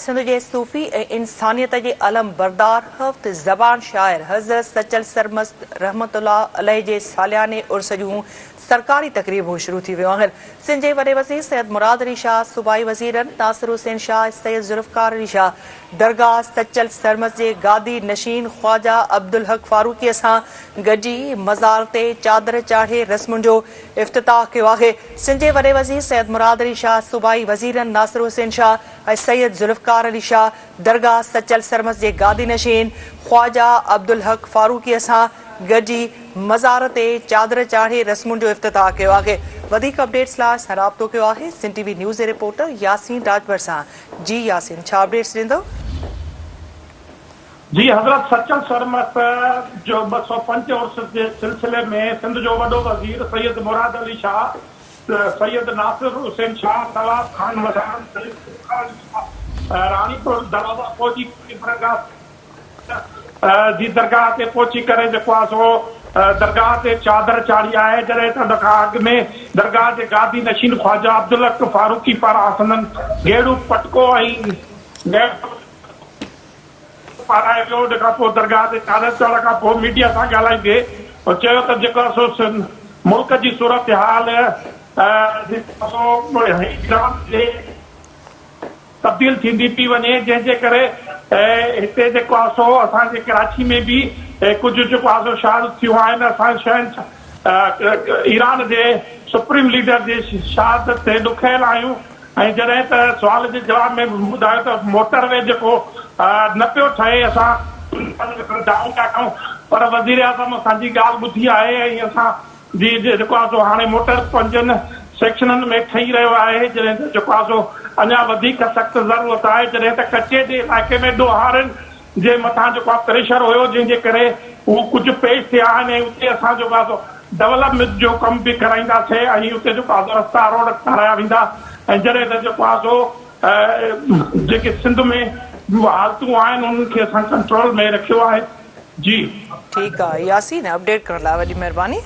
सिंध जे सूफ़ी ऐं इंसानियत जे अलम बरदार हफ़्त ज़बान शाइर हज़रत सचल सरमस्त रहमतुल्लाह अलैह जे सालियाने उर्स जूं सरकारी तक़रीबूं शुरू थी वियूं आहिनि। सिंध जे वॾे वज़ीर सैयद मुराद अली शाह, सूबाई वज़ीरनि नासिर हुसैन शाह, सैयद ज़ुल्फ़कार अली शाह, दरगाह सचल सरमस्त जे गादी नशीन ख़्वाजा अब्दुल हक फारूक़ीअ सां गॾिजी मज़ार ते चादर चाढ़े रस्मुनि जो इफ़्तिताह कयो आहे। सिंध जे वॾे वज़ीर सैयद मुराद अली शाह, सूबाई वज़ीरनि नासिर हुसैन शाह ऐं सैयद ज़ुल्फ़कार अली शाह दरगाह सचल सरमस्त जे गादी नशीन ख़्वाजा अब्दुल हक फारूक़ीअ सां गॾिजी मज़ार ते चादर चाढ़े रस्मुनि जो इफ़्तिताह कयो आहे। वधीक अपडेट्स लाइ असां राब्तो कयो आहे सिंध टीवी न्यूज़ जे रिपोर्टर यासीन राजभर सां। जी यासीन, छा अपडेट्स ॾींदो? जी हज़रत सचल सरमस्त जो 205 उर्स जे सिलसिले में सिंध जो वॾो वज़ीर सैयद मुराद अली शाह, सैयद नासिर हुसैन शाह, तलाब खान वज़ार रानीपुर दरवाज़ा पहुची जी दरगाह ते पहुची करे जेको आहे सो दरगाह ते चादर चाढ़ी आहे। जॾहिं त अॻ में दरगाह जे गादी नशीन ख़्वाजा अब्दुल हक फारूक़ी पारां हसननि गेड़ू पटको ऐं पाराए वियो। उन खां पोइ दरगाह ते चादर चढ़ण खां पोइ मीडिया सां ॻाल्हाईंदे चयो त जेको आहे सो मुल्क जी सूरत हाल तब्दील थींदी पई वञे, जंहिंजे करे हिते जेको आहे सो असांजे कराची में बि कुझु जेको आहे सो शहादत थियूं आहिनि। असां शहंशाह ईरान जे सुप्रीम लीडर जे शहादत ते ॾुखियल आहियूं। ऐं जॾहिं त सुवाल जे जवाब में ॿुधायो त मोटरवे जेको न पियो ठहे, असां दावा था कयूं, पर वज़ीर आज़म असांजी ॻाल्हि ॿुधी आहे ऐं असां जी जेको आहे सो हाणे मोटर 5 सेक्शननि में ठही रहियो आहे। जॾहिं त जेको आहे सो अञा वधीक सख़्त ज़रूरत आहे। जॾहिं त कचे जे इलाइक़े में ॾोहारनि जे मथां जेको आहे प्रेशर हुयो, जंहिंजे करे उहो कुझु पेश थिया आहिनि ऐं उते असां जेको आहे सो डेवलपमेंट जो कमु बि कराईंदासीं ऐं उते जेको आहे रस्ता रोड ठाराया वेंदा। ऐं जॾहिं त जेको आहे सो जेके सिंध में हालतूं आहिनि उन्हनि खे असां कंट्रोल में रखियो आहे। जी ठीकु आहे यासीन, अपडेट करण लाइ वॾी महिरबानी।